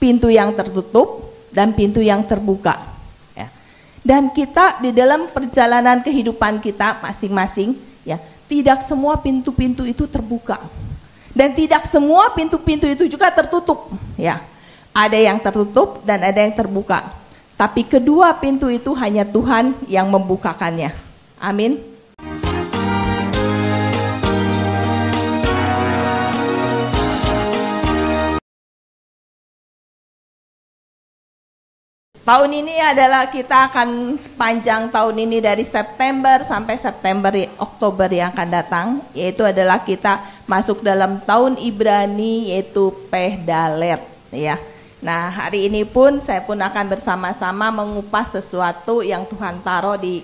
pintu yang tertutup dan pintu yang terbuka. Ya. Dan kita di dalam perjalanan kehidupan kita masing-masing, ya, tidak semua pintu-pintu itu terbuka. Dan tidak semua pintu-pintu itu juga tertutup. Ya. Ada yang tertutup dan ada yang terbuka. Tapi kedua pintu itu hanya Tuhan yang membukakannya. Amin. Tahun ini adalah kita akan sepanjang tahun ini dari September sampai Oktober yang akan datang, yaitu adalah kita masuk dalam tahun Ibrani, yaitu Pehdalet, ya. Nah, hari ini pun saya pun akan bersama-sama mengupas sesuatu yang Tuhan taruh di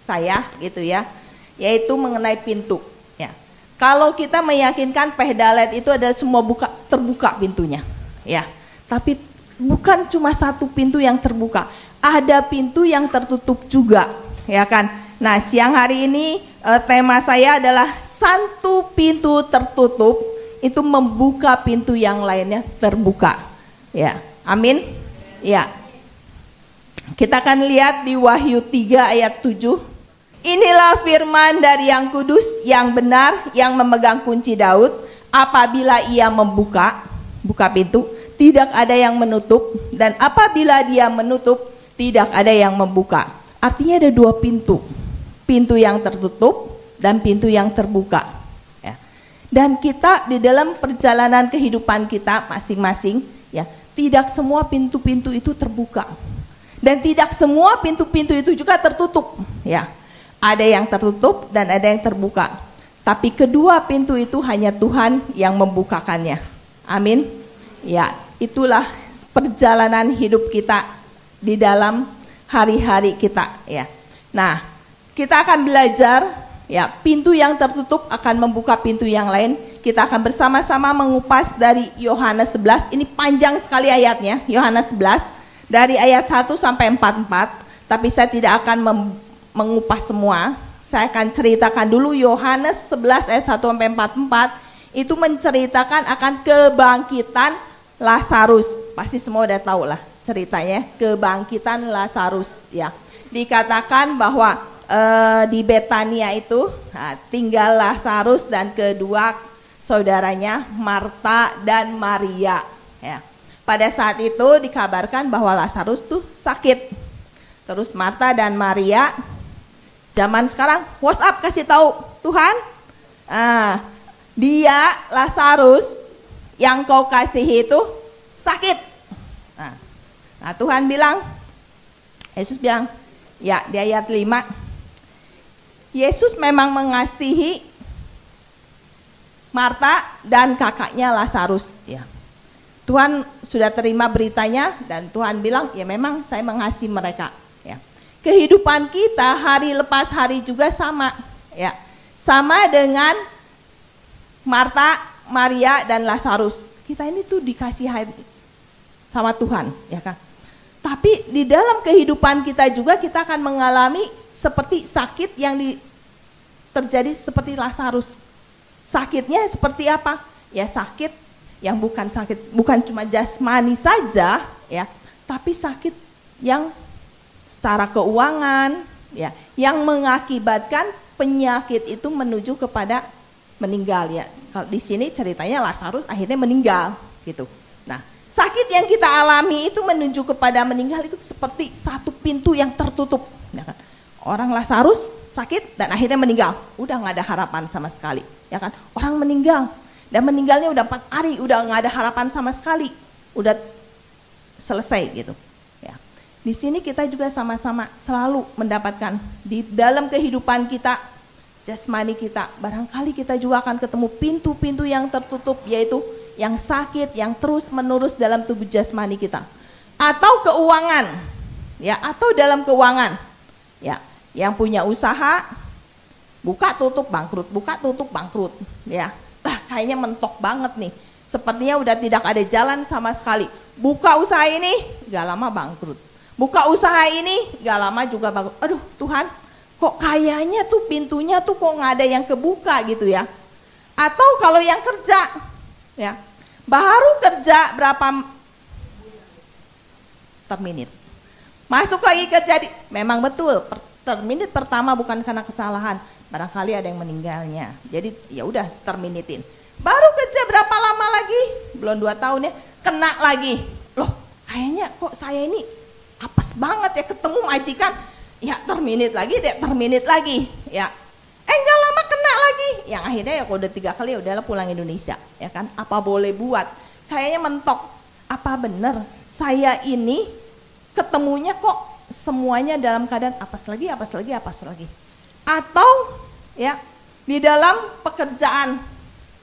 saya, gitu ya, yaitu mengenai pintu, ya. Kalau kita meyakinkan Pehdalet itu adalah semua terbuka pintunya, ya. Tapi bukan cuma satu pintu yang terbuka, ada pintu yang tertutup juga, ya kan? Nah, siang hari ini tema saya adalah satu pintu tertutup itu membuka pintu yang lainnya terbuka. Ya, amin. Ya. Kita akan lihat di Wahyu 3 ayat 7. Inilah firman dari yang kudus, yang benar, yang memegang kunci Daud. Apabila ia buka pintu, tidak ada yang menutup, dan apabila dia menutup, tidak ada yang membuka. Artinya ada dua pintu, pintu yang tertutup dan pintu yang terbuka. Ya. Dan kita di dalam perjalanan kehidupan kita masing-masing, ya, tidak semua pintu-pintu itu terbuka, dan tidak semua pintu-pintu itu juga tertutup. Ya. Ada yang tertutup dan ada yang terbuka. Tapi kedua pintu itu hanya Tuhan yang membukakannya. Amin. Ya. Itulah perjalanan hidup kita di dalam hari-hari kita, ya. Nah, kita akan belajar, ya, pintu yang tertutup akan membuka pintu yang lain. Kita akan bersama-sama mengupas dari Yohanes 11. Ini panjang sekali ayatnya, Yohanes 11 dari ayat 1 sampai 44. Tapi saya tidak akan mengupas semua. Saya akan ceritakan dulu Yohanes 11 ayat 1 sampai 44. Itu menceritakan akan kebangkitan Lazarus. Pasti semua udah tahu lah ceritanya, kebangkitan Lazarus, ya. Dikatakan bahwa di Betania itu tinggal Lazarus dan kedua saudaranya Marta dan Maria, ya. Pada saat itu dikabarkan bahwa Lazarus tuh sakit. Terus Marta dan Maria zaman sekarang WhatsApp kasih tahu Tuhan, dia Lazarus yang kau kasihi itu sakit. Nah, Tuhan bilang, Yesus bilang, ya, di ayat 5, Yesus memang mengasihi Marta dan kakaknya Lazarus, ya. Tuhan sudah terima beritanya dan Tuhan bilang, ya memang saya mengasihi mereka, ya. Kehidupan kita hari lepas hari juga sama, ya. Sama dengan Marta, Maria dan Lazarus. Kita ini tuh dikasih sama Tuhan, ya kan? Tapi di dalam kehidupan kita juga kita akan mengalami seperti sakit yang terjadi seperti Lazarus. Sakitnya seperti apa? Ya sakit yang bukan cuma jasmani saja, ya, tapi sakit yang secara keuangan, ya, yang mengakibatkan penyakit itu menuju kepada meninggal, ya. Kalau di sini ceritanya Lazarus akhirnya meninggal, gitu. Nah, sakit yang kita alami itu menuju kepada meninggal itu seperti satu pintu yang tertutup, ya kan? Orang Lazarus sakit dan akhirnya meninggal, udah nggak ada harapan sama sekali, ya kan? Orang meninggal dan meninggalnya udah 4 hari, udah nggak ada harapan sama sekali, udah selesai, gitu. Ya. Di sini kita juga sama-sama selalu mendapatkan di dalam kehidupan kita, jasmani kita, barangkali kita juga akan ketemu pintu-pintu yang tertutup, yaitu yang sakit, yang terus menerus dalam tubuh jasmani kita. Atau keuangan, ya, atau dalam keuangan, ya, yang punya usaha, buka tutup bangkrut, ya. Kayaknya mentok banget nih, sepertinya udah tidak ada jalan sama sekali. Buka usaha ini, gak lama bangkrut. Buka usaha ini, gak lama juga bangkrut. Aduh Tuhan, kok kayaknya tuh pintunya tuh kok nggak ada yang kebuka, gitu ya. Atau kalau yang kerja, ya, baru kerja berapa terminate. Masuk lagi kerja memang betul, terminate pertama bukan karena kesalahan, barangkali ada yang meninggalnya. Jadi ya udah terminatein. Baru kerja berapa lama lagi? Belum 2 tahun ya, kena lagi. Loh, kayaknya kok saya ini apes banget ya ketemu majikan. Ya terminate lagi, ya. Enggak lama kena lagi. Yang akhirnya ya kalau udah 3 kali ya udahlah pulang Indonesia, ya kan? Apa boleh buat? Kayaknya mentok. Apa bener saya ini ketemunya kok semuanya dalam keadaan apes lagi. Atau ya di dalam pekerjaan,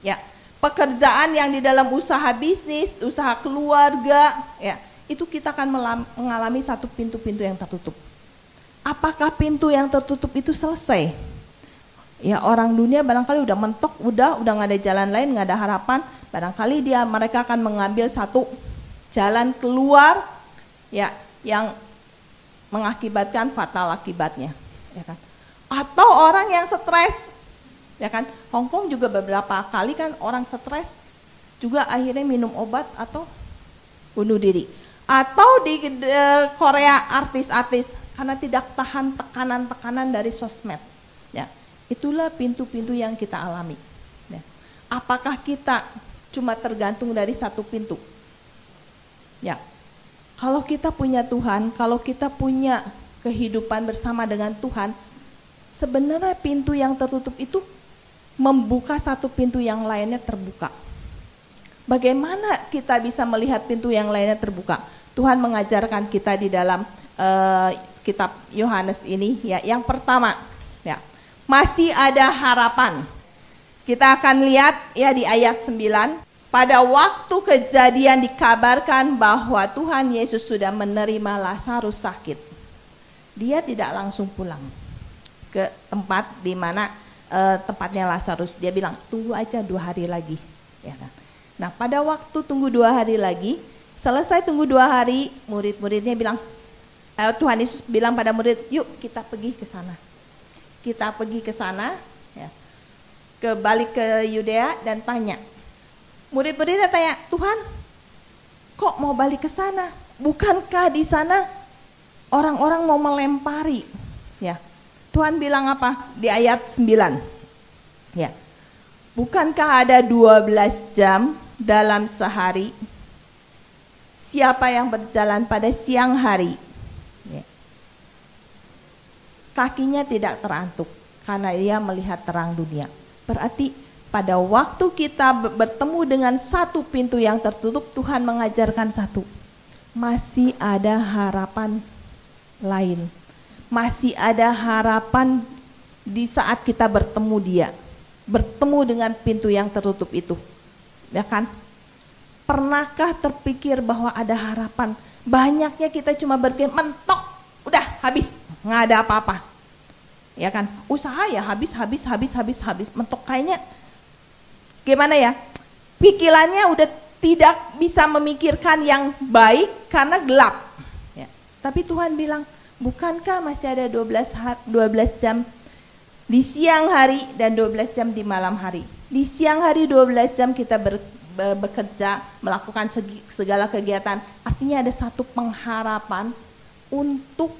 ya pekerjaan yang di dalam usaha bisnis, usaha keluarga, ya itu kita akan mengalami satu pintu-pintu yang tertutup. Apakah pintu yang tertutup itu selesai? Ya orang dunia barangkali udah mentok, udah nggak ada jalan lain, nggak ada harapan. Barangkali mereka akan mengambil satu jalan keluar, ya yang mengakibatkan fatal akibatnya, ya kan? Atau orang yang stres, ya kan? Hong Kong juga beberapa kali kan orang stres juga akhirnya minum obat atau bunuh diri. Atau di Korea artis-artis karena tidak tahan tekanan-tekanan dari sosmed, ya. Itulah pintu-pintu yang kita alami, ya. Apakah kita cuma tergantung dari satu pintu? Ya, kalau kita punya Tuhan, kalau kita punya kehidupan bersama dengan Tuhan, sebenarnya pintu yang tertutup itu membuka satu pintu yang lainnya terbuka. Bagaimana kita bisa melihat pintu yang lainnya terbuka? Tuhan mengajarkan kita di dalam kitab Yohanes ini, ya. Yang pertama, ya, masih ada harapan. Kita akan lihat ya di ayat 9. Pada waktu kejadian dikabarkan bahwa Tuhan Yesus sudah menerima Lazarus sakit. Dia tidak langsung pulang ke tempat di mana tempatnya Lazarus. Dia bilang tunggu aja 2 hari lagi, ya kan? Nah pada waktu tunggu 2 hari lagi, selesai tunggu 2 hari, murid-muridnya bilang, Tuhan Yesus bilang pada murid, yuk kita pergi ke sana. Kita pergi ke sana, ya, balik ke Yudea dan tanya. Murid-muridnya tanya, Tuhan, kok mau balik ke sana? Bukankah di sana orang-orang mau melempari? Ya, Tuhan bilang apa di ayat 9? Ya, bukankah ada 12 jam dalam sehari? Siapa yang berjalan pada siang hari, ya, kakinya tidak terantuk karena ia melihat terang dunia. Berarti pada waktu kita bertemu dengan satu pintu yang tertutup, Tuhan mengajarkan satu, masih ada harapan lain. Masih ada harapan di saat kita bertemu Dia, bertemu dengan pintu yang tertutup itu, ya kan? Pernahkah terpikir bahwa ada harapan? Banyaknya kita cuma berpikir mentok, udah habis, nggak ada apa-apa, ya kan? Usaha ya habis, mentok kayaknya. Gimana ya, pikirannya udah tidak bisa memikirkan yang baik karena gelap, ya. Tapi Tuhan bilang, bukankah masih ada 12 jam di siang hari dan 12 jam di malam hari. Di siang hari 12 jam kita bekerja, melakukan segala kegiatan. Artinya ada satu pengharapan untuk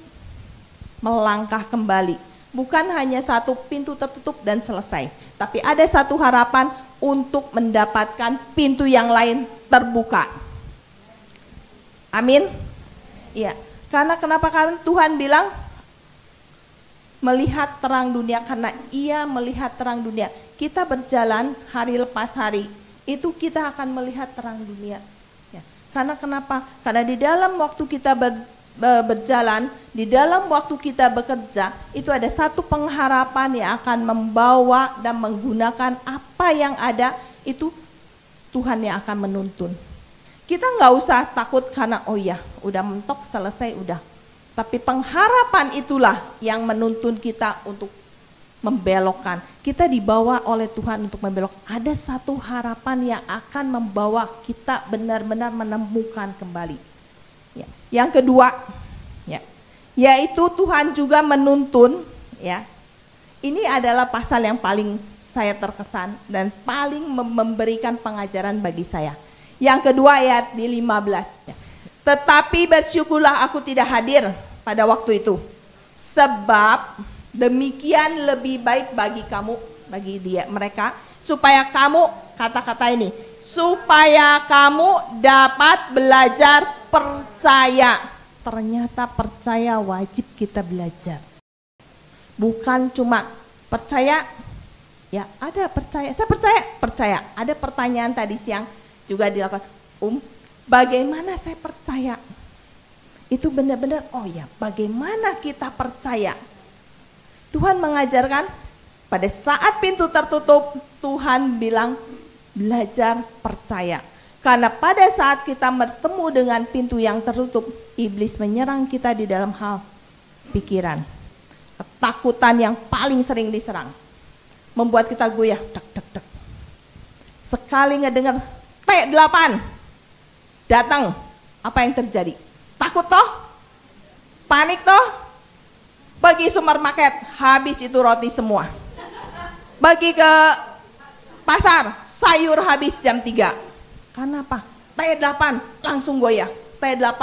melangkah kembali. Bukan hanya satu pintu tertutup dan selesai, tapi ada satu harapan untuk mendapatkan pintu yang lain terbuka. Amin. Iya. Karena kenapa Tuhan bilang melihat terang dunia? Karena Ia melihat terang dunia. Kita berjalan hari lepas hari, itu kita akan melihat terang dunia. Ya. Karena kenapa? Karena di dalam waktu kita berjalan, di dalam waktu kita bekerja, itu ada satu pengharapan yang akan membawa dan menggunakan apa yang ada, itu Tuhan yang akan menuntun. Kita nggak usah takut karena oh ya udah mentok selesai udah. Tapi pengharapan itulah yang menuntun kita untuk membelokkan. Kita dibawa oleh Tuhan untuk membelok. Ada satu harapan yang akan membawa kita benar-benar menemukan kembali. Ya. Yang kedua, ya, yaitu Tuhan juga menuntun, ya. Ini adalah pasal yang paling saya terkesan dan paling memberikan pengajaran bagi saya. Yang kedua ayat di 15. Ya. Tetapi bersyukurlah aku tidak hadir pada waktu itu. Sebab demikian lebih baik bagi kamu, bagi mereka, supaya kamu, kata-kata ini, supaya kamu dapat belajar percaya. Ternyata percaya wajib kita belajar. Bukan cuma percaya, ya ada percaya, saya percaya. Ada pertanyaan tadi siang juga dilakukan, bagaimana saya percaya? Itu benar-benar, oh ya, bagaimana kita percaya? Tuhan mengajarkan pada saat pintu tertutup, Tuhan bilang belajar percaya. Karena pada saat kita bertemu dengan pintu yang tertutup, iblis menyerang kita di dalam hal pikiran. Ketakutan yang paling sering diserang. Membuat kita goyah, dek. Sekali ngedengar T8 datang, apa yang terjadi? Takut toh? Panik toh? Pergi supermarket, habis itu roti semua. Pergi ke pasar, sayur habis jam 3. Karena apa? T8 langsung goyah. T8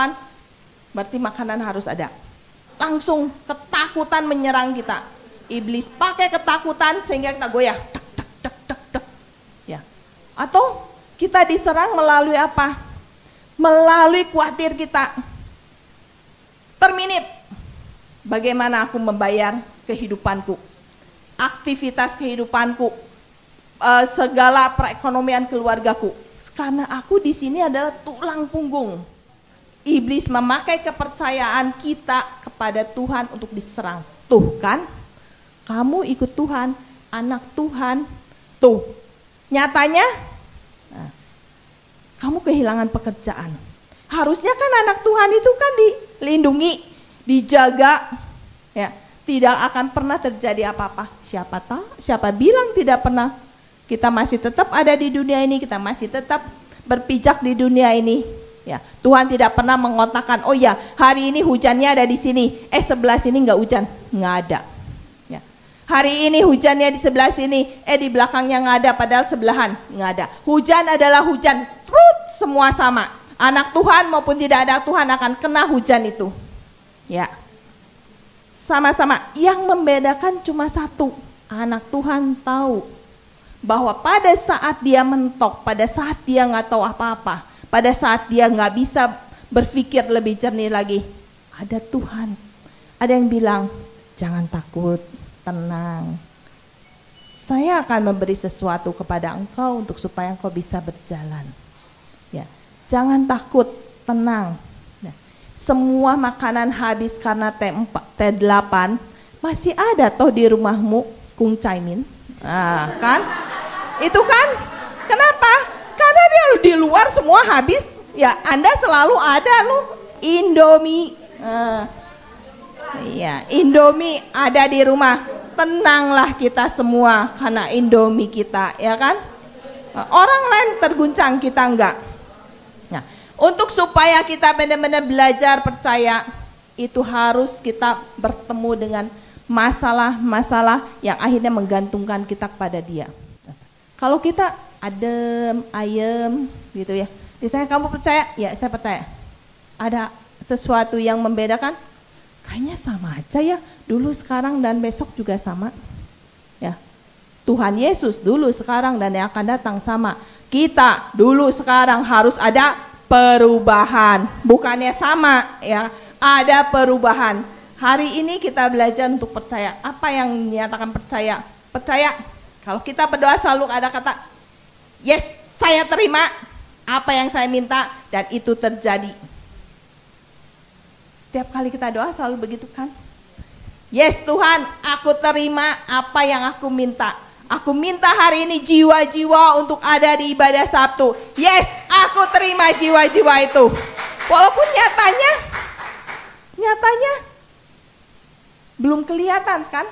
berarti makanan harus ada. Langsung ketakutan menyerang kita. Iblis pakai ketakutan sehingga kita goyah. Dek. Ya. Atau kita diserang melalui apa? Melalui khawatir kita. Per menit, bagaimana aku membayar kehidupanku, aktivitas kehidupanku, segala perekonomian keluargaku. Karena aku di sini adalah tulang punggung. Iblis memakai kepercayaan kita kepada Tuhan untuk diserang. Tuh kan, kamu ikut Tuhan, anak Tuhan. Tuh, nyatanya kamu kehilangan pekerjaan. Harusnya kan anak Tuhan itu kan dilindungi, dijaga, ya, tidak akan pernah terjadi apa-apa. Siapa tahu? Siapa bilang tidak pernah? Kita masih tetap ada di dunia ini, kita masih tetap berpijak di dunia ini. Ya, Tuhan tidak pernah mengotakkan, oh ya, hari ini hujannya ada di sini, sebelah sini nggak hujan, nggak ada. Ya. Hari ini hujannya di sebelah sini, di belakangnya nggak ada, padahal sebelahan nggak ada. Hujan adalah hujan, semua sama. Anak Tuhan maupun tidak ada Tuhan akan kena hujan itu. Ya. Sama-sama. Yang membedakan cuma satu. Anak Tuhan tahu bahwa pada saat dia mentok, pada saat dia nggak tahu apa-apa, pada saat dia nggak bisa berpikir lebih jernih lagi, ada Tuhan. Ada yang bilang, jangan takut, tenang. Saya akan memberi sesuatu kepada engkau untuk supaya engkau bisa berjalan. Ya. Jangan takut, tenang. Nah, semua makanan habis karena T8, masih ada toh di rumahmu Kung Caimin. Nah, kan? Itu kan? Kenapa? Karena dia di luar semua habis. Ya, Anda selalu ada loh Indomie. Iya, Indomie ada di rumah. Tenanglah kita semua karena Indomie kita, ya kan? Orang lain terguncang, kita enggak. Nah, untuk supaya kita benar-benar belajar percaya, itu harus kita bertemu dengan masalah-masalah yang akhirnya menggantungkan kita kepada Dia. Kalau kita adem, ayem gitu ya, ditanya kamu percaya? Ya, saya percaya. Ada sesuatu yang membedakan? Kayaknya sama aja ya, dulu, sekarang, dan besok juga sama. Ya, Tuhan Yesus dulu, sekarang, dan yang akan datang sama. Kita dulu, sekarang harus ada perubahan, bukannya sama ya, ada perubahan. Hari ini kita belajar untuk percaya. Apa yang dinyatakan percaya? Percaya. Kalau kita berdoa selalu ada kata, yes, saya terima apa yang saya minta dan itu terjadi. Setiap kali kita doa selalu begitu kan? Yes Tuhan, aku terima apa yang aku minta. Aku minta hari ini jiwa-jiwa untuk ada di ibadah Sabtu. Yes, aku terima jiwa-jiwa itu. Walaupun nyatanya belum kelihatan kan?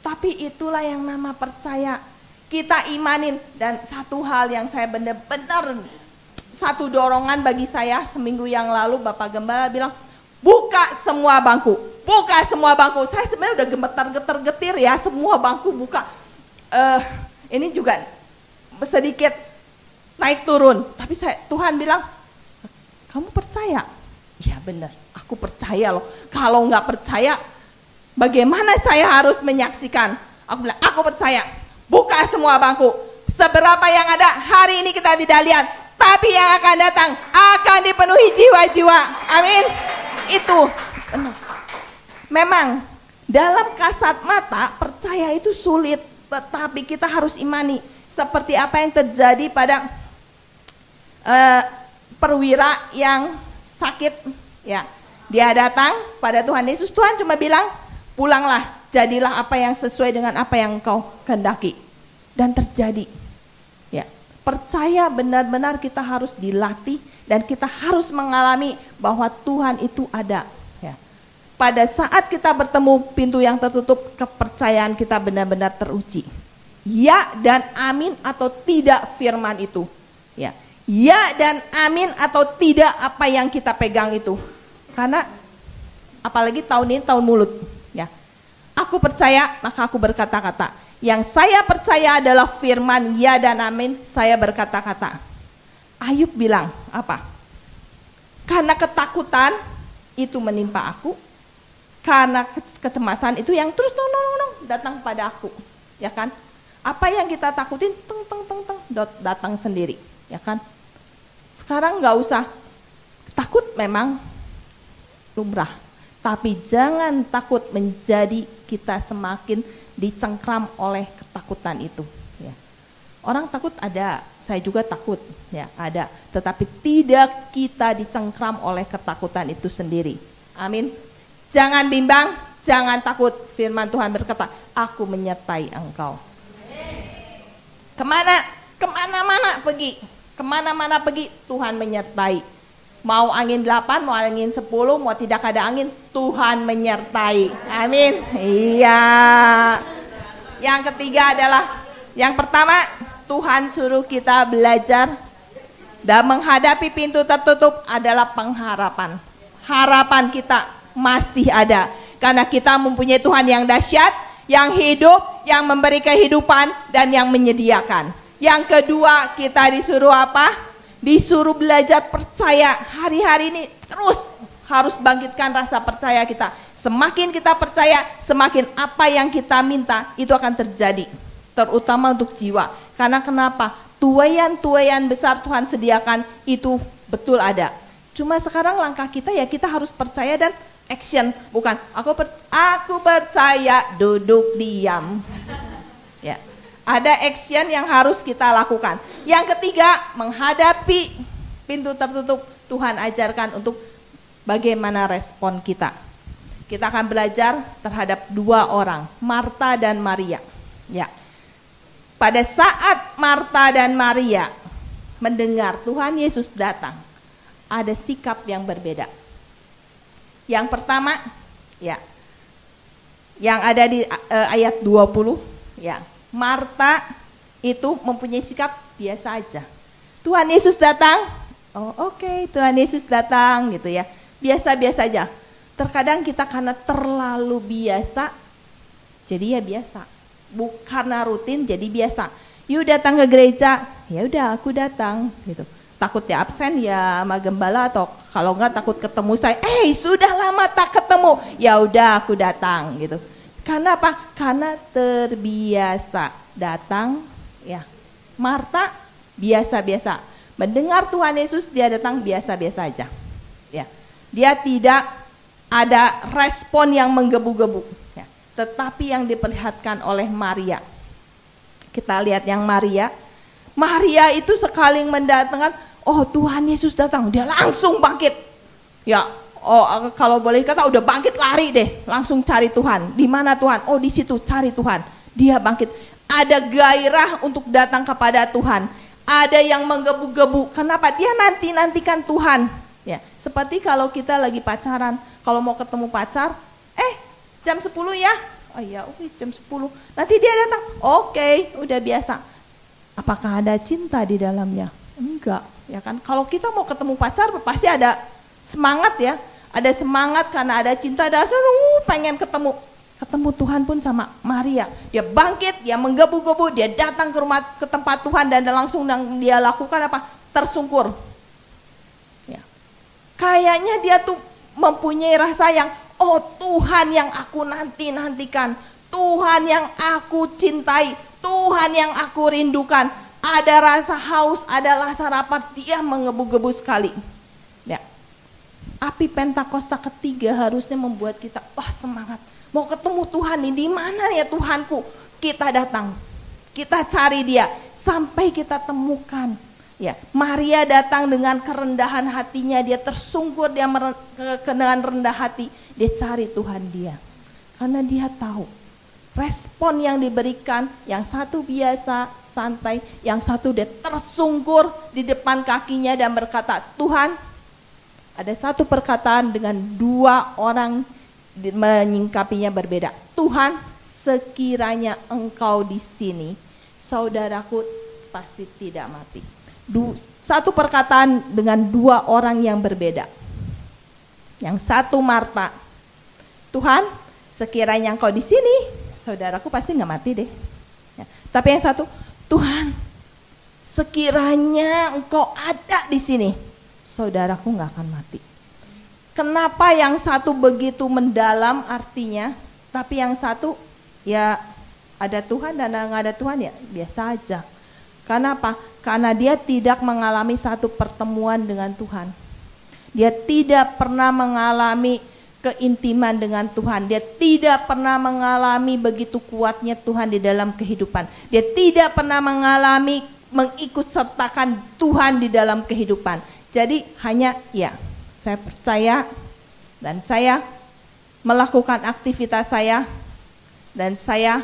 Tapi itulah yang nama percaya. Kita imanin. Dan satu hal yang saya benar-benar, satu dorongan bagi saya, seminggu yang lalu Bapak Gembala bilang, buka semua bangku. Buka semua bangku. Saya sebenarnya udah gemetar-getir ya, semua bangku buka. Ini juga sedikit naik turun. Tapi Tuhan bilang, kamu percaya? benar, aku percaya loh. Kalau nggak percaya, bagaimana saya harus menyaksikan? Aku bilang, aku percaya. Buka semua bangku. Seberapa yang ada hari ini kita tidak lihat, tapi yang akan datang akan dipenuhi jiwa-jiwa. Amin. Itu benar. Memang dalam kasat mata percaya itu sulit, tetapi kita harus imani. Seperti apa yang terjadi pada perwira yang sakit, ya. Dia datang pada Tuhan Yesus. Tuhan cuma bilang, pulanglah, jadilah apa yang sesuai dengan apa yang engkau kehendaki. Dan terjadi. Ya, percaya benar-benar kita harus dilatih dan kita harus mengalami bahwa Tuhan itu ada. Ya. Pada saat kita bertemu pintu yang tertutup, kepercayaan kita benar-benar teruji. Ya dan amin atau tidak firman itu. Ya. Ya dan amin atau tidak apa yang kita pegang itu. Karena apalagi tahun ini tahun mulut. Ya. Aku percaya maka aku berkata-kata. Yang saya percaya adalah firman ya dan amin, saya berkata-kata. Ayub bilang apa? Karena ketakutan itu menimpa aku, karena kecemasan itu yang terus datang pada aku, ya kan? Apa yang kita takutin datang sendiri, ya kan? Sekarang nggak usah takut, memang lumrah, tapi jangan takut menjadi kita semakin dicengkram oleh ketakutan itu. Ya. Orang takut ada, saya juga takut, ya ada. Tetapi tidak kita dicengkram oleh ketakutan itu sendiri. Amin. Jangan bimbang, jangan takut. Firman Tuhan berkata, aku menyertai engkau. Kemana-mana pergi, kemana-mana pergi, Tuhan menyertai. Mau angin 8, mau angin 10, mau tidak ada angin, Tuhan menyertai. Amin. Iya. Yang ketiga adalah, yang pertama, Tuhan suruh kita belajar dan menghadapi pintu tertutup adalah pengharapan. Harapan kita masih ada. Karena kita mempunyai Tuhan yang dahsyat, yang hidup, yang memberi kehidupan, dan yang menyediakan. Yang kedua, kita disuruh apa? Disuruh belajar percaya. Hari-hari ini terus harus bangkitkan rasa percaya kita. Semakin kita percaya, semakin apa yang kita minta itu akan terjadi. Terutama untuk jiwa. Karena kenapa? Tuaian-tuaian besar Tuhan sediakan itu betul ada. Cuma sekarang langkah kita ya kita harus percaya dan action. Bukan aku percaya duduk diam. Ya. Ada action yang harus kita lakukan. Yang ketiga, menghadapi pintu tertutup, Tuhan ajarkan untuk bagaimana respon kita. Kita akan belajar terhadap dua orang, Marta dan Maria. Ya. Pada saat Marta dan Maria mendengar Tuhan Yesus datang, ada sikap yang berbeda. Yang pertama, ya, yang ada di ayat 20, ya. Marta itu mempunyai sikap biasa aja. Tuhan Yesus datang, oh oke, Tuhan Yesus datang gitu ya. Biasa-biasa aja. Terkadang kita karena terlalu biasa, jadi ya biasa. Karena rutin jadi biasa. Yuk datang ke gereja, ya udah aku datang gitu. Takut ya absen ya sama gembala atau kalau enggak takut ketemu saya. Sudah lama tak ketemu, ya udah aku datang gitu. Karena apa? Karena terbiasa datang, ya. Marta biasa-biasa. Mendengar Tuhan Yesus dia datang biasa-biasa aja. Ya. Dia tidak ada respon yang menggebu-gebu, ya. Tetapi yang diperlihatkan oleh Maria. Kita lihat yang Maria. Maria itu sekali mendatangkan, oh Tuhan Yesus datang, dia langsung bangkit. Ya. Oh, kalau boleh kata udah bangkit lari deh, langsung cari Tuhan. Di mana Tuhan? Oh, di situ cari Tuhan. Dia bangkit. Ada gairah untuk datang kepada Tuhan. Ada yang menggebu-gebu. Kenapa? Dia nantikan Tuhan. Ya, seperti kalau kita lagi pacaran, kalau mau ketemu pacar, jam 10 ya. Oh iya, jam 10. Nanti dia datang. Oke, udah biasa. Apakah ada cinta di dalamnya? Enggak, ya kan? Kalau kita mau ketemu pacar pasti ada semangat ya. Ada semangat karena ada cinta, ada pengen ketemu Tuhan pun sama Maria. Dia bangkit, dia menggebu-gebu, dia datang ke tempat Tuhan dan langsung dia lakukan apa? Tersungkur. Ya. Kayaknya dia tuh mempunyai rasa yang, oh Tuhan yang aku nantikan, Tuhan yang aku cintai, Tuhan yang aku rindukan. Ada rasa haus, ada rasa lapar, dia menggebu-gebu sekali. Ya. Api Pentakosta ketiga harusnya membuat kita, wah semangat, mau ketemu Tuhan nih, di mana ya Tuhanku? Kita datang, kita cari dia sampai kita temukan. Ya, Maria datang dengan kerendahan hatinya, dia tersungkur, dia dengan rendah hati, dia cari Tuhan dia. Karena dia tahu respon yang diberikan, yang satu biasa, santai, yang satu dia tersungkur di depan kakinya dan berkata, Tuhan, ada satu perkataan dengan dua orang menyingkapinya berbeda. Tuhan, sekiranya engkau di sini, saudaraku pasti tidak mati. Satu perkataan dengan dua orang yang berbeda. Yang satu Marta, Tuhan, sekiranya engkau di sini, saudaraku pasti nggak mati deh. Ya. Tapi yang satu, Tuhan, sekiranya engkau ada di sini, saudaraku nggak akan mati. Kenapa yang satu begitu mendalam artinya, tapi yang satu ya ada Tuhan dan nggak ada Tuhan ya biasa aja. Karena apa? Karena dia tidak mengalami satu pertemuan dengan Tuhan. Dia tidak pernah mengalami keintiman dengan Tuhan. Dia tidak pernah mengalami begitu kuatnya Tuhan di dalam kehidupan. Dia tidak pernah mengalami mengikut sertakan Tuhan di dalam kehidupan. Jadi hanya ya saya percaya dan saya melakukan aktivitas saya dan saya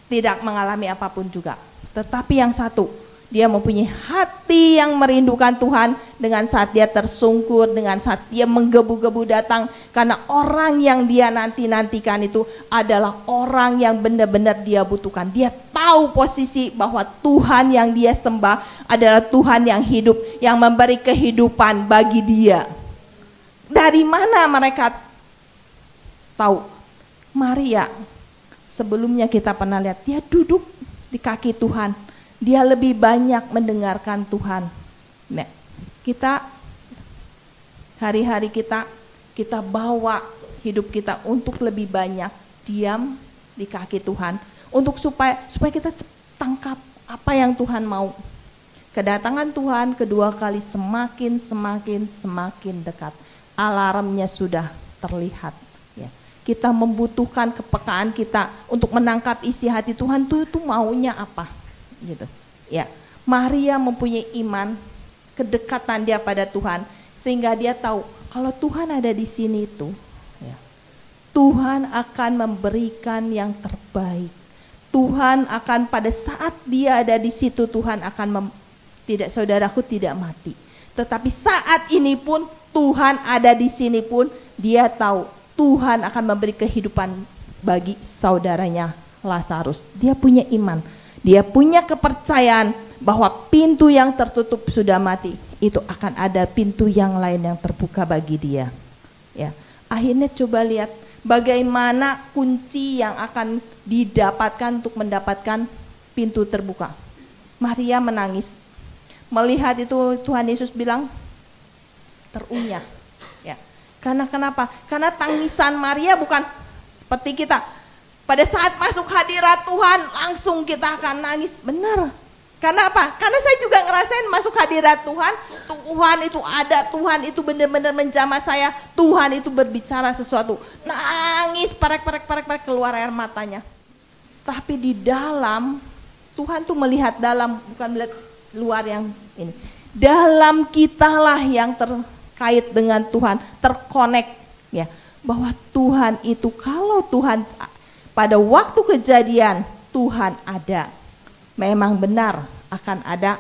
tidak mengalami apapun juga. Tetapi yang satu, dia mempunyai hati yang merindukan Tuhan dengan saat dia tersungkur, dengan saat dia menggebu-gebu datang. Karena orang yang dia nantikan itu adalah orang yang benar-benar dia butuhkan. Dia tahu posisi bahwa Tuhan yang dia sembah adalah Tuhan yang hidup, yang memberi kehidupan bagi dia. Dari mana mereka tahu? Maria, sebelumnya kita pernah lihat, dia duduk di kaki Tuhan. Dia lebih banyak mendengarkan Tuhan. Nah, kita hari-hari kita bawa hidup kita untuk lebih banyak diam di kaki Tuhan, untuk supaya kita tangkap apa yang Tuhan mau. Kedatangan Tuhan kedua kali semakin dekat. Alarmnya sudah terlihat. Ya. Kita membutuhkan kepekaan kita untuk menangkap isi hati Tuhan itu maunya apa. Gitu. Ya, Maria mempunyai iman, kedekatan dia pada Tuhan, sehingga dia tahu kalau Tuhan ada di sini itu, ya, Tuhan akan memberikan yang terbaik. Tuhan akan pada saat dia ada di situ, Tuhan akan saudaraku tidak mati. Tetapi saat ini pun Tuhan ada di sini pun, dia tahu Tuhan akan memberi kehidupan bagi saudaranya Lazarus. Dia punya iman. Dia punya kepercayaan bahwa pintu yang tertutup sudah mati, itu akan ada pintu yang lain yang terbuka bagi dia. Ya, akhirnya coba lihat bagaimana kunci yang akan didapatkan untuk mendapatkan pintu terbuka. Maria menangis. Melihat itu Tuhan Yesus bilang terunyah. Ya. Karena kenapa? Karena tangisan Maria bukan seperti kita. Pada saat masuk hadirat Tuhan, langsung kita akan nangis. Benar. Karena apa? Karena saya juga ngerasain masuk hadirat Tuhan. Tuhan itu ada, Tuhan itu benar-benar menjamah saya. Tuhan itu berbicara sesuatu. Nangis, parek keluar air matanya. Tapi di dalam, Tuhan tuh melihat dalam, bukan melihat luar yang ini. Dalam kitalah yang terkait dengan Tuhan, terkonek. Ya, bahwa Tuhan itu, kalau Tuhan pada waktu kejadian Tuhan ada, memang benar akan ada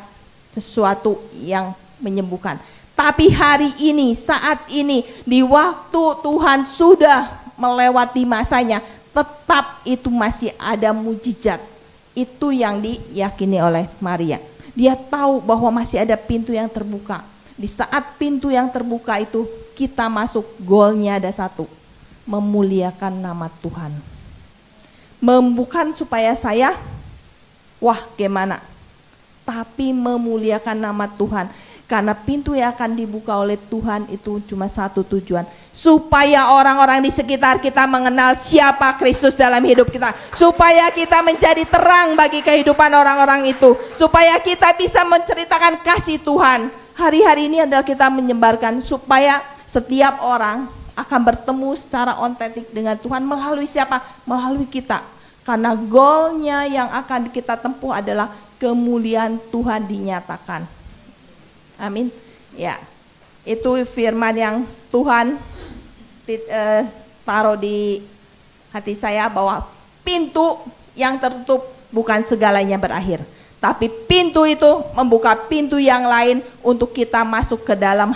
sesuatu yang menyembuhkan. Tapi hari ini, saat ini, di waktu Tuhan sudah melewati masanya, tetap itu masih ada mujizat. Itu yang diyakini oleh Maria. Dia tahu bahwa masih ada pintu yang terbuka. Di saat pintu yang terbuka itu, kita masuk, goalnya ada satu, memuliakan nama Tuhan. Bukan supaya saya, wah gimana, tapi memuliakan nama Tuhan. Karena pintu yang akan dibuka oleh Tuhan itu cuma satu tujuan, supaya orang-orang di sekitar kita mengenal siapa Kristus dalam hidup kita, supaya kita menjadi terang bagi kehidupan orang-orang itu, supaya kita bisa menceritakan kasih Tuhan. Hari-hari ini adalah kita menyebarkan supaya setiap orang akan bertemu secara otentik dengan Tuhan melalui siapa? Melalui kita. Karena goalnya yang akan kita tempuh adalah kemuliaan Tuhan dinyatakan. Amin. Ya, itu firman yang Tuhan taruh di hati saya, bahwa pintu yang tertutup bukan segalanya berakhir, tapi pintu itu membuka pintu yang lain untuk kita masuk ke dalam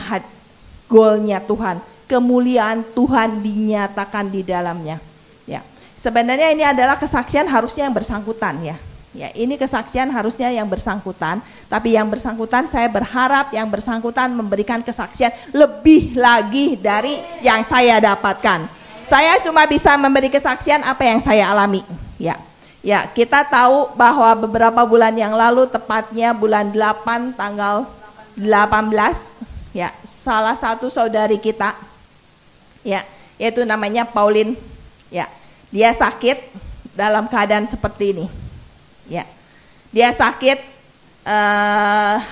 goalnya Tuhan, kemuliaan Tuhan dinyatakan di dalamnya. Ya, sebenarnya ini adalah kesaksian harusnya yang bersangkutan ya. Ya, ini kesaksian harusnya yang bersangkutan, tapi yang bersangkutan saya berharap yang bersangkutan memberikan kesaksian lebih lagi dari yang saya dapatkan. Saya cuma bisa memberi kesaksian apa yang saya alami. Ya, ya, kita tahu bahwa beberapa bulan yang lalu, tepatnya bulan 8 tanggal 18, ya, salah satu saudari kita, ya, yaitu namanya Pauline, ya, dia sakit dalam keadaan seperti ini. Ya, dia sakit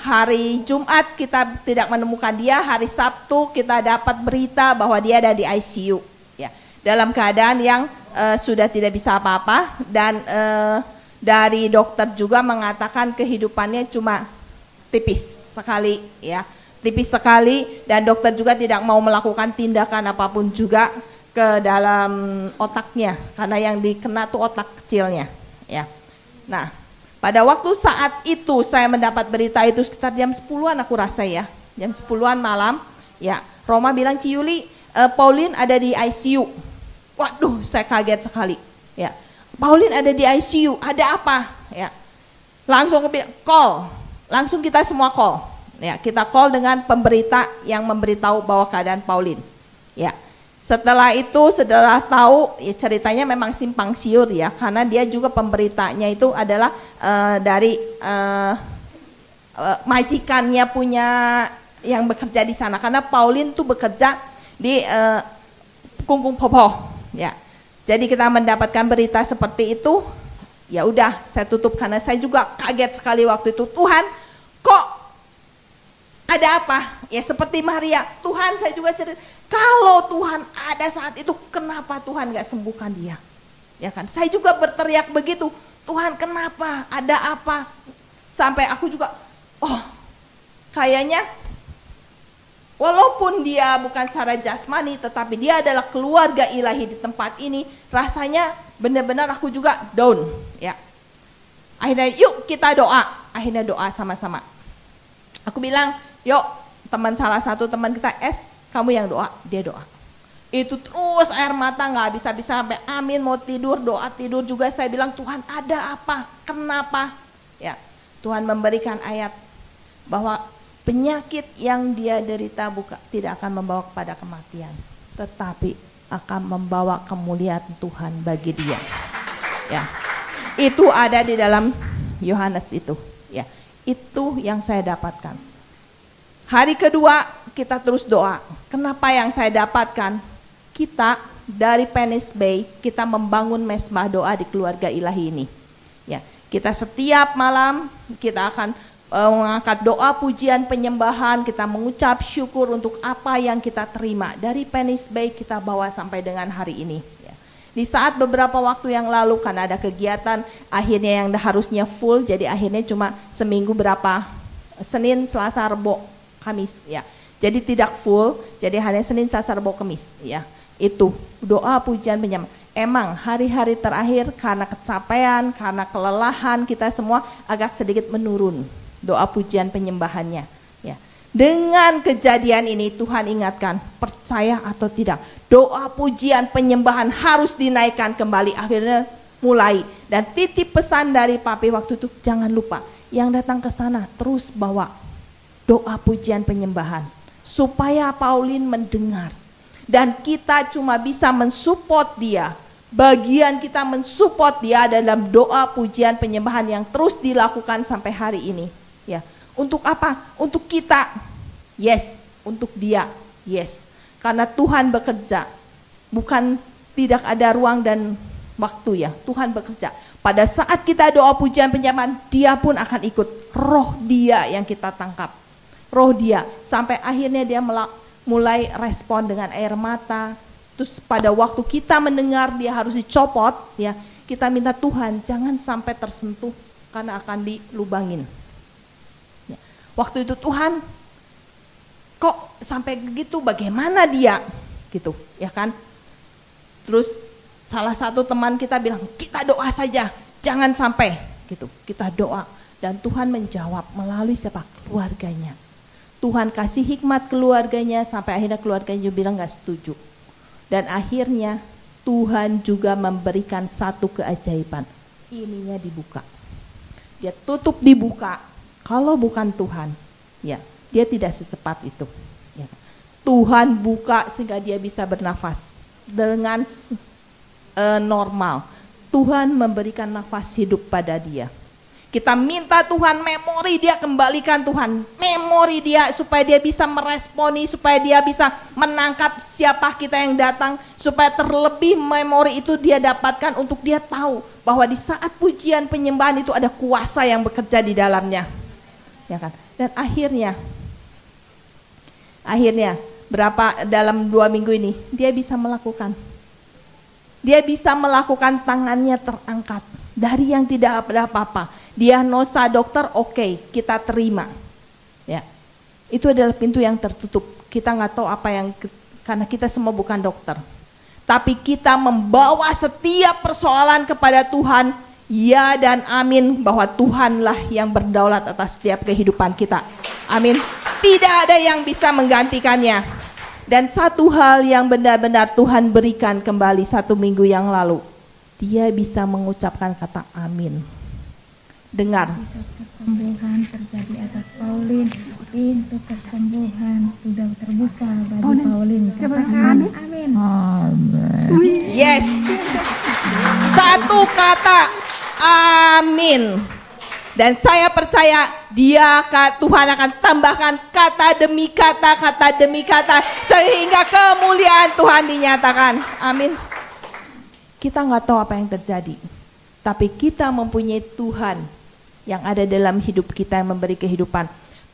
hari Jumat kita tidak menemukan dia, hari Sabtu kita dapat berita bahwa dia ada di ICU. Ya, dalam keadaan yang sudah tidak bisa apa-apa, dan dari dokter juga mengatakan kehidupannya cuma tipis sekali, ya, tipis sekali, dan dokter juga tidak mau melakukan tindakan apapun juga ke dalam otaknya, karena yang dikena tuh otak kecilnya, ya. Nah, pada waktu saat itu saya mendapat berita itu sekitar jam 10-an aku rasa ya. Jam 10-an malam, ya. Roma bilang, Ciyuli, Pauline ada di ICU. Waduh, saya kaget sekali. Ya, Pauline ada di ICU, ada apa? Ya, langsung call, langsung kita semua call. Ya, kita call dengan pemberita yang memberitahu bahwa keadaan Pauline. Ya. Setelah itu, setelah tahu, ya ceritanya memang simpang siur ya, karena dia juga pemberitanya itu adalah dari majikannya punya yang bekerja di sana, karena Pauline tuh bekerja di Kungkung Popo, ya. Jadi kita mendapatkan berita seperti itu, ya udah saya tutup karena saya juga kaget sekali waktu itu. Tuhan, kok ada apa? Ya seperti Maria, Tuhan saya juga cerita, kalau Tuhan ada saat itu, kenapa Tuhan gak sembuhkan dia? Ya kan, saya juga berteriak begitu, Tuhan kenapa, ada apa? Sampai aku juga, oh kayaknya walaupun dia bukan secara jasmani, tetapi dia adalah keluarga ilahi di tempat ini, rasanya benar-benar aku juga down. Ya, akhirnya yuk kita doa, akhirnya doa sama-sama. Aku bilang, yuk salah satu teman kita, kamu yang doa, dia doa. Itu terus air mata nggak bisa-bisa sampai amin, mau tidur, doa tidur juga. Saya bilang, Tuhan ada apa? Kenapa? Ya, Tuhan memberikan ayat bahwa penyakit yang dia derita tidak akan membawa kepada kematian, tetapi akan membawa kemuliaan Tuhan bagi dia. Ya, itu ada di dalam Yohanes itu. Ya, itu yang saya dapatkan. Hari kedua kita terus doa. Kenapa yang saya dapatkan? Kita dari Penis Bay, kita membangun mesbah doa di keluarga ilahi ini. Ya, kita setiap malam kita akan mengangkat doa pujian penyembahan, kita mengucap syukur untuk apa yang kita terima dari Penis Bay, kita bawa sampai dengan hari ini. Ya. Di saat beberapa waktu yang lalu karena ada kegiatan, akhirnya yang harusnya full, jadi akhirnya cuma seminggu berapa, Senin, Selasa, Rebo, Kamis, ya. Jadi tidak full, jadi hanya Senin, Selasa, Rebo, Kamis, ya. Itu doa pujian penyembahan. Emang hari-hari terakhir karena kecapean, karena kelelahan kita semua agak sedikit menurun doa pujian penyembahannya, ya. Dengan kejadian ini Tuhan ingatkan, percaya atau tidak, doa pujian penyembahan harus dinaikkan kembali. Akhirnya mulai, dan titip pesan dari Papi waktu itu, jangan lupa yang datang ke sana terus bawa doa pujian penyembahan supaya Pauline mendengar. Dan kita cuma bisa mensupport dia. Bagian kita mensupport dia dalam doa pujian penyembahan yang terus dilakukan sampai hari ini. Ya, untuk apa? Untuk kita Yes, untuk dia. Yes. Karena Tuhan bekerja. Bukan tidak ada ruang dan waktu ya. Tuhan bekerja. Pada saat kita doa pujian penyembahan, dia pun akan ikut. Roh dia yang kita tangkap. Roh dia. Sampai akhirnya dia mulai respon dengan air mata. Terus pada waktu kita mendengar dia harus dicopot, ya, kita minta Tuhan jangan sampai tersentuh karena akan dilubangin. Ya. Waktu itu Tuhan, kok sampai begitu, bagaimana dia? Gitu, ya kan? Terus salah satu teman kita bilang, kita doa saja, jangan sampai gitu. Kita doa dan Tuhan menjawab melalui siapa? Keluarganya. Tuhan kasih hikmat keluarganya sampai akhirnya keluarganya bilang gak setuju. Dan akhirnya Tuhan juga memberikan satu keajaiban. Ininya dibuka. Dia tutup dibuka. Kalau bukan Tuhan, ya, dia tidak secepat itu. Ya. Tuhan buka sehingga dia bisa bernafas dengan normal. Tuhan memberikan nafas hidup pada dia. Kita minta Tuhan memori dia kembalikan Tuhan. Memori dia supaya dia bisa meresponi, supaya dia bisa menangkap siapa kita yang datang. Supaya terlebih memori itu dia dapatkan untuk dia tahu bahwa di saat pujian penyembahan itu ada kuasa yang bekerja di dalamnya. Ya kan? Dan akhirnya berapa dalam 2 minggu ini dia bisa melakukan. Dia bisa melakukan, tangannya terangkat dari yang tidak ada apa-apa. Diagnosa dokter oke, kita terima. Ya. Itu adalah pintu yang tertutup. Kita nggak tahu apa yang, karena kita semua bukan dokter. Tapi kita membawa setiap persoalan kepada Tuhan, ya dan amin, bahwa Tuhanlah yang berdaulat atas setiap kehidupan kita. Amin. Tidak ada yang bisa menggantikannya. Dan satu hal yang benar-benar Tuhan berikan kembali 1 minggu yang lalu, dia bisa mengucapkan kata amin. Dengar. Bisa kesembuhan terjadi atas Pauline, pintu kesembuhan sudah terbuka bagi Pauline. Katakan amin. Amin. Yes. Satu kata amin. Dan saya percaya Tuhan akan tambahkan kata demi kata, kata demi kata, sehingga kemuliaan Tuhan dinyatakan. Amin. Kita nggak tahu apa yang terjadi, tapi kita mempunyai Tuhan yang ada dalam hidup kita yang memberi kehidupan.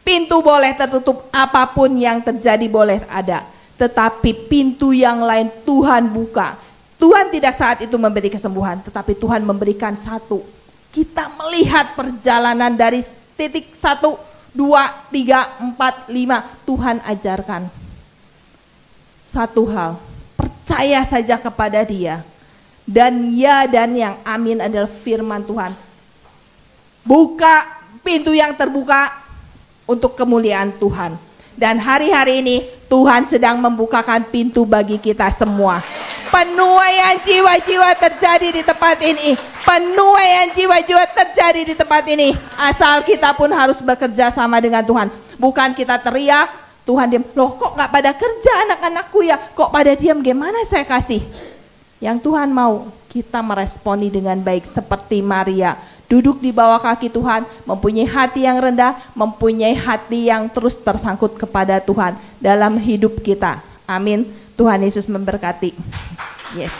Pintu boleh tertutup, apapun yang terjadi boleh ada, tetapi pintu yang lain Tuhan buka. Tuhan tidak saat itu memberi kesembuhan, tetapi Tuhan memberikan satu. Kita melihat perjalanan dari titik 1, 2, 3, 4, 5. Tuhan ajarkan satu hal, percaya saja kepada dia. Dan ya dan yang amin adalah firman Tuhan. Buka pintu yang terbuka untuk kemuliaan Tuhan. Dan hari-hari ini Tuhan sedang membukakan pintu bagi kita semua. Penuaian jiwa-jiwa terjadi di tempat ini. Penuaian jiwa-jiwa terjadi di tempat ini. Asal kita pun harus bekerja sama dengan Tuhan. Bukan kita teriak, Tuhan diam. Loh kok gak pada kerja anak-anakku ya? Kok pada diam, gimana saya kasih? Yang Tuhan mau kita meresponi dengan baik seperti Maria. Duduk di bawah kaki Tuhan, mempunyai hati yang rendah, mempunyai hati yang terus tersangkut kepada Tuhan dalam hidup kita. Amin. Tuhan Yesus memberkati. Yes.